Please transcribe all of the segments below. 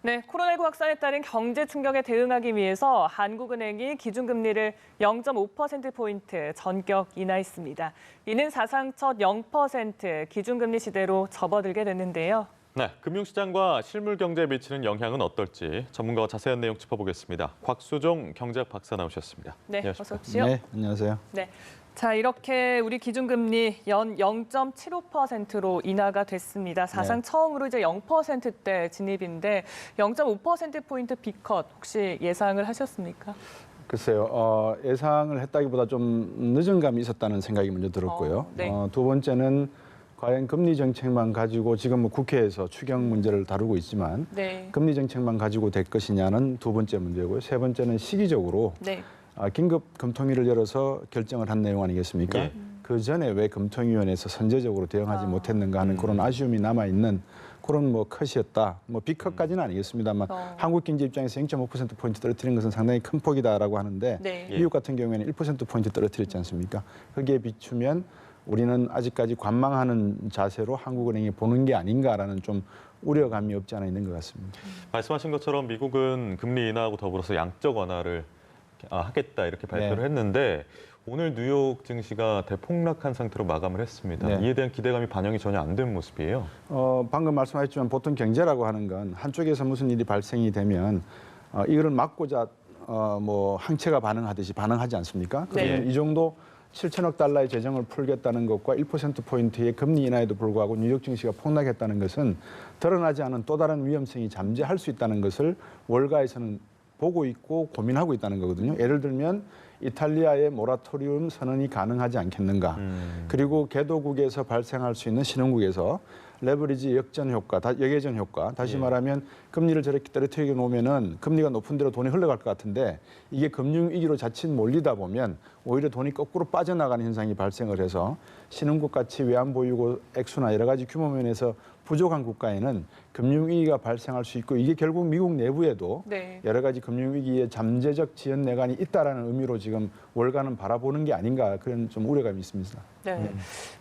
네, 코로나19 확산에 따른 경제 충격에 대응하기 위해서 한국은행이 기준금리를 0.5%포인트 전격 인하했습니다. 이는 사상 첫 0% 기준금리 시대로 접어들게 됐는데요. 네, 금융시장과 실물 경제에 미치는 영향은 어떨지 전문가와 자세한 내용 짚어보겠습니다. 곽수종 경제학 박사 나오셨습니다. 네, 안녕하십니까? 어서 오십시오. 네, 안녕하세요. 네. 자, 이렇게 우리 기준금리 연 0.75%로 인하가 됐습니다. 사상 처음으로 이제 0%대 진입인데 0.5%포인트 B컷 혹시 예상을 하셨습니까? 글쎄요, 예상을 했다기보다 좀 늦은 감이 있었다는 생각이 먼저 들었고요. 네. 두 번째는 과연 금리 정책만 가지고 지금 뭐 국회에서 추경 문제를 다루고 있지만 네. 금리 정책만 가지고 될 것이냐는 두 번째 문제고요. 세 번째는 시기적으로 네. 긴급 검토위를 열어서 결정을 한 내용 아니겠습니까? 예. 그 전에 왜 검토위원회에서 선제적으로 대응하지 못했는가 하는 그런 아쉬움이 남아 있는 그런 뭐 컷이었다. 뭐 B컷까지는 아니겠습니다만 한국 경제 입장에서 0.5%포인트 떨어뜨린 것은 상당히 큰 폭이다라고 하는데 네. 미국 같은 경우에는 1%포인트 떨어뜨렸지 않습니까? 거기에 비추면 우리는 아직까지 관망하는 자세로 한국은행이 보는 게 아닌가라는 좀 우려감이 없지 않아 있는 것 같습니다. 말씀하신 것처럼 미국은 금리 인하하고 더불어서 양적 완화를 하겠다 이렇게 발표를 네. 했는데 오늘 뉴욕 증시가 대폭락한 상태로 마감을 했습니다. 네. 이에 대한 기대감이 반영이 전혀 안 된 모습이에요. 방금 말씀하셨지만 보통 경제라고 하는 건 한쪽에서 무슨 일이 발생이 되면 이거를 막고자 뭐 항체가 반응하듯이 반응하지 않습니까? 그러면 네. 이 정도 7천억 달러의 재정을 풀겠다는 것과 1%포인트의 금리 인하에도 불구하고 뉴욕 증시가 폭락했다는 것은 드러나지 않은 또 다른 위험성이 잠재할 수 있다는 것을 월가에서는 보고 있고 고민하고 있다는 거거든요. 예를 들면 이탈리아의 모라토리움 선언이 가능하지 않겠는가. 그리고 개도국에서 발생할 수 있는 신흥국에서 레버리지 역전 효과, 역외전 효과. 다시 말하면 금리를 저렇게 떨어뜨리게 놓으면은 금리가 높은 대로 돈이 흘러갈 것 같은데 이게 금융위기로 자칫 몰리다 보면 오히려 돈이 거꾸로 빠져나가는 현상이 발생을 해서 신흥국 같이 외환보유고 액수나 여러 가지 규모 면에서 부족한 국가에는 금융위기가 발생할 수 있고 이게 결국 미국 내부에도 네. 여러 가지 금융위기의 잠재적 지연 내관이 있다라는 의미로 지금 월가는 바라보는 게 아닌가 그런 좀 우려감이 있습니다. 네.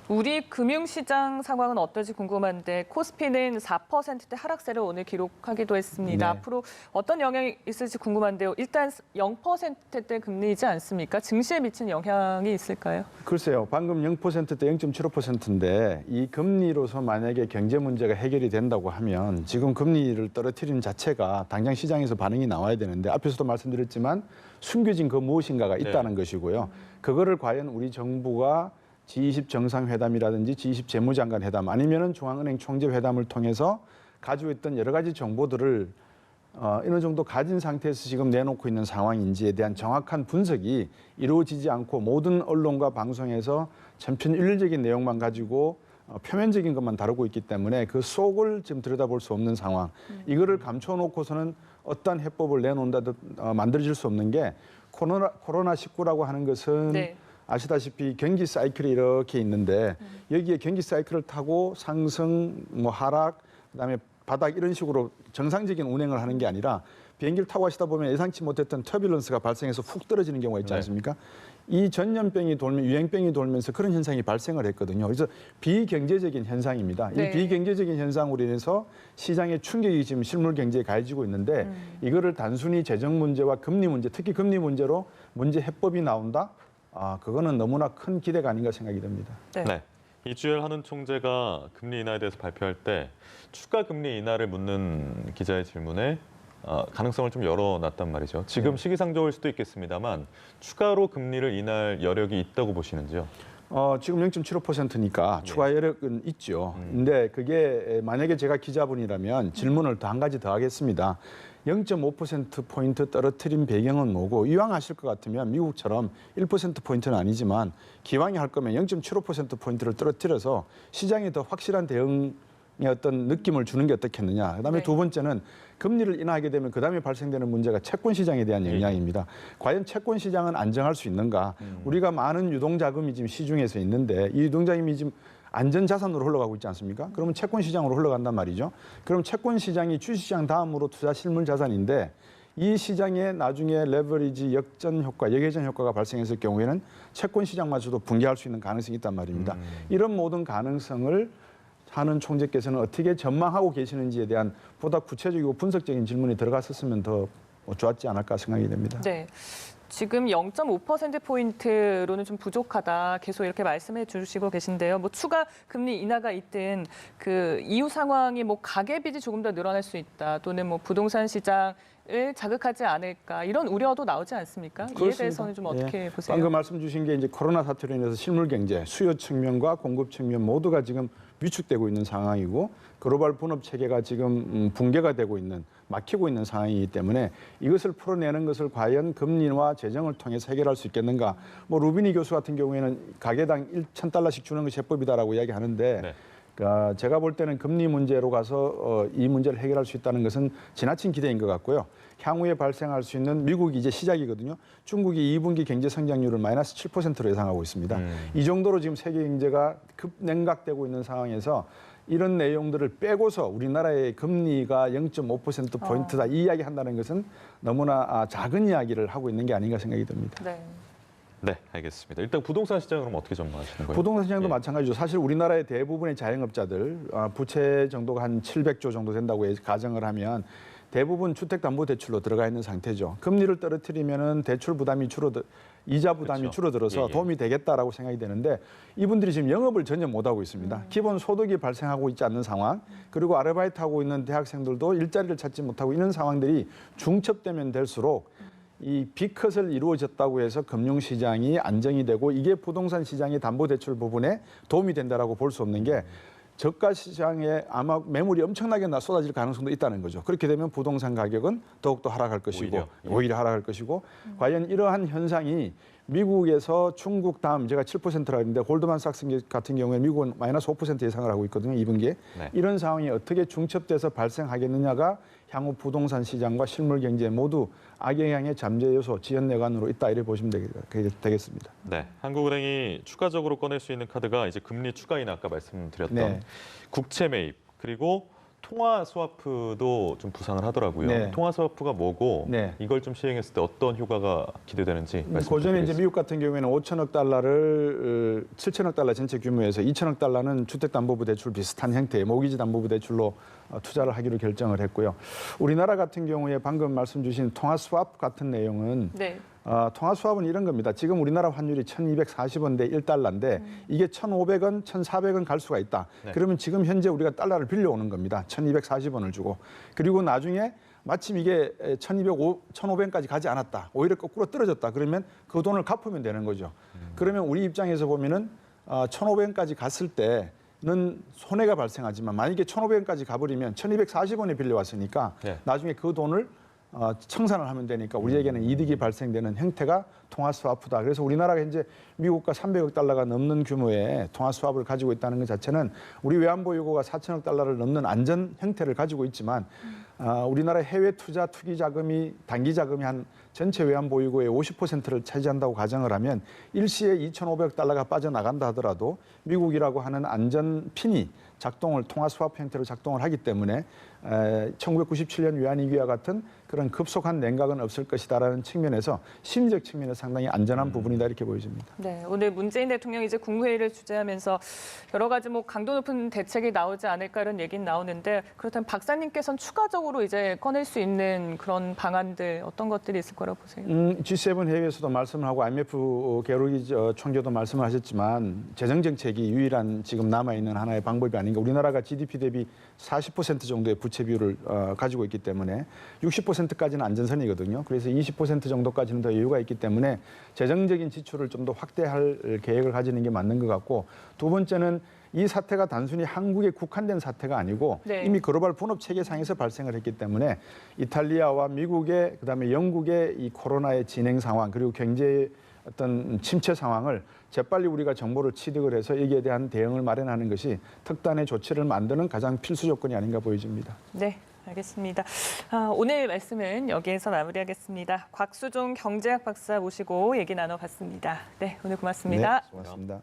우리 금융시장 상황은 어떨지 궁금한데 코스피는 4%대 하락세를 오늘 기록하기도 했습니다. 네. 앞으로 어떤 영향이 있을지 궁금한데요. 일단 0%대 금리이지 않습니까? 증시에 미친 영향이 있을까요? 글쎄요. 방금 0%대 0.75%인데 이 금리로서 만약에 경제 문제가 해결이 된다고 하면 지금 금리를 떨어뜨리는 자체가 당장 시장에서 반응이 나와야 되는데 앞에서도 말씀드렸지만 숨겨진 그 무엇인가가 있다는 것이고요. 그거를 과연 우리 정부가 G20 정상회담이라든지 G20 재무장관 회담 아니면은 중앙은행 총재 회담을 통해서 가지고 있던 여러 가지 정보들을 어느 정도 가진 상태에서 지금 내놓고 있는 상황인지에 대한 정확한 분석이 이루어지지 않고 모든 언론과 방송에서 천편일률적인 내용만 가지고 표면적인 것만 다루고 있기 때문에 그 속을 지금 들여다볼 수 없는 상황. 이거를 감춰놓고서는 어떤 해법을 내놓는다도 만들어질 수 없는 게 코로나19라고 하는 것은 네. 아시다시피 경기 사이클이 이렇게 있는데 여기에 경기 사이클을 타고 상승, 뭐 하락, 그다음에 바닥 이런 식으로 정상적인 운행을 하는 게 아니라 비행기를 타고 가시다 보면 예상치 못했던 터뷸런스가 발생해서 훅 떨어지는 경우가 있지 않습니까? 이 전염병이 돌면 유행병이 돌면서 그런 현상이 발생을 했거든요. 그래서 비경제적인 현상입니다. 네. 이 비경제적인 현상으로 인해서 시장의 충격이 지금 실물 경제에 가해지고 있는데 이거를 단순히 재정 문제와 금리 문제, 특히 금리 문제로 문제 해법이 나온다? 그거는 너무나 큰 기대가 아닌가 생각이 듭니다. 네. 이주열 한은 총재가 금리 인하에 대해서 발표할 때 추가 금리 인하를 묻는 기자의 질문에 가능성을 좀 열어놨단 말이죠. 지금 시기상조일 수도 있겠습니다만 추가로 금리를 인할 여력이 있다고 보시는지요? 지금 0.75%니까 추가 여력은 있죠. 근데 그게 만약에 제가 기자분이라면 질문을 더 한 가지 더 하겠습니다. 0.5%포인트 떨어뜨린 배경은 뭐고 이왕 하실 것 같으면 미국처럼 1%포인트는 아니지만 기왕에 할 거면 0.75%포인트를 떨어뜨려서 시장에 더 확실한 대응의 어떤 느낌을 주는 게 어떻겠느냐. 그다음에 두 번째는 금리를 인하하게 되면 그다음에 발생되는 문제가 채권 시장에 대한 영향입니다. 과연 채권 시장은 안정할 수 있는가? 우리가 많은 유동자금이 지금 시중에서 있는데 이 유동자금이 지금 안전자산으로 흘러가고 있지 않습니까? 그러면 채권 시장으로 흘러간단 말이죠. 그럼 채권 시장이 주식시장 다음으로 투자 실물 자산인데 이 시장에 나중에 레버리지 역전 효과, 역외전 효과가 발생했을 경우에는 채권 시장마저도 붕괴할 수 있는 가능성이 있단 말입니다. 이런 모든 가능성을 하는 총재께서는 어떻게 전망하고 계시는지에 대한 보다 구체적이고 분석적인 질문이 들어갔었으면 더 좋았지 않을까 생각이 됩니다. 네. 지금 0.5%포인트로는 좀 부족하다. 계속 이렇게 말씀해 주시고 계신데요. 뭐 추가 금리 인하가 있든 그 이후 상황이 뭐 가계 빚이 조금 더 늘어날 수 있다. 또는 뭐 부동산 시장을 자극하지 않을까. 이런 우려도 나오지 않습니까? 이에 그렇습니다. 대해서는 좀 어떻게 보세요? 방금 말씀 주신 게 이제 코로나 사태로 인해서 실물 경제, 수요 측면과 공급 측면 모두가 지금 위축되고 있는 상황이고 글로벌 분업 체계가 지금 붕괴가 되고 있는 막히고 있는 상황이기 때문에 이것을 풀어내는 것을 과연 금리와 재정을 통해서 해결할 수 있겠는가? 뭐 루비니 교수 같은 경우에는 가계당 1,000달러씩 주는 것이 해법이다라고 이야기하는데 네. 제가 볼 때는 금리 문제로 가서 이 문제를 해결할 수 있다는 것은 지나친 기대인 것 같고요. 향후에 발생할 수 있는 미국이 이제 시작이거든요. 중국이 2분기 경제 성장률을 마이너스 7%로 예상하고 있습니다. 이 정도로 지금 세계 경제가 급냉각되고 있는 상황에서 이런 내용들을 빼고서 우리나라의 금리가 0.5%포인트다 이 이야기 한다는 것은 너무나 작은 이야기를 하고 있는 게 아닌가 생각이 듭니다. 네. 네, 알겠습니다. 일단 부동산 시장은 그럼 어떻게 전망하시는 거예요? 부동산 시장도 예. 마찬가지죠. 사실 우리나라의 대부분의 자영업자들 부채 정도가 한 700조 정도 된다고 가정을 하면 대부분 주택담보대출로 들어가 있는 상태죠. 금리를 떨어뜨리면은 대출 부담이 이자 부담이 그렇죠. 줄어들어서 예, 예. 도움이 되겠다라고 생각이 되는데 이분들이 지금 영업을 전혀 못 하고 있습니다. 기본 소득이 발생하고 있지 않는 상황, 그리고 아르바이트하고 있는 대학생들도 일자리를 찾지 못하고 있는 상황들이 중첩되면 될수록 이 B컷을 이루어졌다고 해서 금융시장이 안정이 되고 이게 부동산 시장의 담보대출 부분에 도움이 된다라고 볼 수 없는 게 저가 시장에 아마 매물이 엄청나게 쏟아질 가능성도 있다는 거죠. 그렇게 되면 부동산 가격은 더욱더 하락할 것이고 오히려 하락할 것이고 과연 이러한 현상이 미국에서 중국 다음 제가 7%라고 했는데 골드만삭스 같은 경우에 미국은 마이너스 5% 예상을 하고 있거든요. 2분기에. 네. 이런 상황이 어떻게 중첩돼서 발생하겠느냐가 향후 부동산 시장과 실물 경제 모두 악영향의 잠재 요소, 지연 내관으로 있다 이렇게 보시면 되겠습니다. 네, 한국은행이 추가적으로 꺼낼 수 있는 카드가 이제 금리 추가 인하 아까 말씀드렸던 네. 국채 매입 그리고 통화 스와프도 좀 부상을 하더라고요. 네. 통화 스와프가 뭐고 네. 이걸 좀 시행했을 때 어떤 효과가 기대되는지 고전에 말씀드리겠습니다. 이제 미국 같은 경우에는 5천억 달러를 7천억 달러 전체 규모에서 2천억 달러는 주택담보부 대출 비슷한 형태의 모기지 담보부 대출로 투자를 하기로 결정을 했고요. 우리나라 같은 경우에 방금 말씀 주신 통화 스와프 같은 내용은 네. 통화 스왑은 이런 겁니다. 지금 우리나라 환율이 1,240원 대 1달러인데 이게 1,500원, 1,400원 갈 수가 있다. 네. 그러면 지금 현재 우리가 달러를 빌려오는 겁니다. 1,240원을 주고. 그리고 나중에 마침 이게 1,500원까지 가지 않았다. 오히려 거꾸로 떨어졌다. 그러면 그 돈을 갚으면 되는 거죠. 그러면 우리 입장에서 보면은 1,500원까지 갔을 때는 손해가 발생하지만 만약에 1,500원까지 가버리면 1,240원에 빌려왔으니까 네. 나중에 그 돈을 청산을 하면 되니까 우리에게는 이득이 발생되는 형태가 통화 스와프다. 그래서 우리나라가 이제 미국과 300억 달러가 넘는 규모의 통화 스와프를 가지고 있다는 것 자체는 우리 외환 보유고가 4천억 달러를 넘는 안전 형태를 가지고 있지만 우리나라 해외 투자 투기 자금이 단기 자금이 한 전체 외환 보유고의 50%를 차지한다고 가정을 하면 일시에 2,500억 달러가 빠져나간다 하더라도 미국이라고 하는 안전 핀이 작동을 통화 스와프 형태로 작동을 하기 때문에 1997년 외환위기와 같은 그런 급속한 냉각은 없을 것이다라는 측면에서 심리적 측면에서 상당히 안전한 부분이다 이렇게 보여집니다. 네, 오늘 문재인 대통령이 이제 국무회의를 주재하면서 여러 가지 뭐 강도 높은 대책이 나오지 않을까 이런 얘기는 나오는데 그렇다면 박사님께서는 추가적으로 이제 꺼낼 수 있는 그런 방안들 어떤 것들이 있을 거라고 보세요? G7 회의에서도 말씀을 하고 IMF 게르기 총재도 말씀을 하셨지만 재정 정책이 유일한 지금 남아 있는 하나의 방법이 아닌가. 우리나라가 GDP 대비 40% 정도의 부채 비율을 가지고 있기 때문에 60%까지는 안전선이거든요. 그래서 20% 정도까지는 더 여유가 있기 때문에 재정적인 지출을 좀 더 확대할 계획을 가지는 게 맞는 것 같고 두 번째는 이 사태가 단순히 한국에 국한된 사태가 아니고 네. 이미 글로벌 분업 체계상에서 발생을 했기 때문에 이탈리아와 미국의 그다음에 영국의 이 코로나의 진행 상황 그리고 경제의 어떤 침체 상황을 재빨리 우리가 정보를 취득을 해서 여기에 대한 대응을 마련하는 것이 특단의 조치를 만드는 가장 필수 조건이 아닌가 보여집니다. 네, 알겠습니다. 오늘 말씀은 여기에서 마무리하겠습니다. 곽수종 경제학 박사 모시고 얘기 나눠봤습니다. 네, 오늘 고맙습니다. 네, 고맙습니다.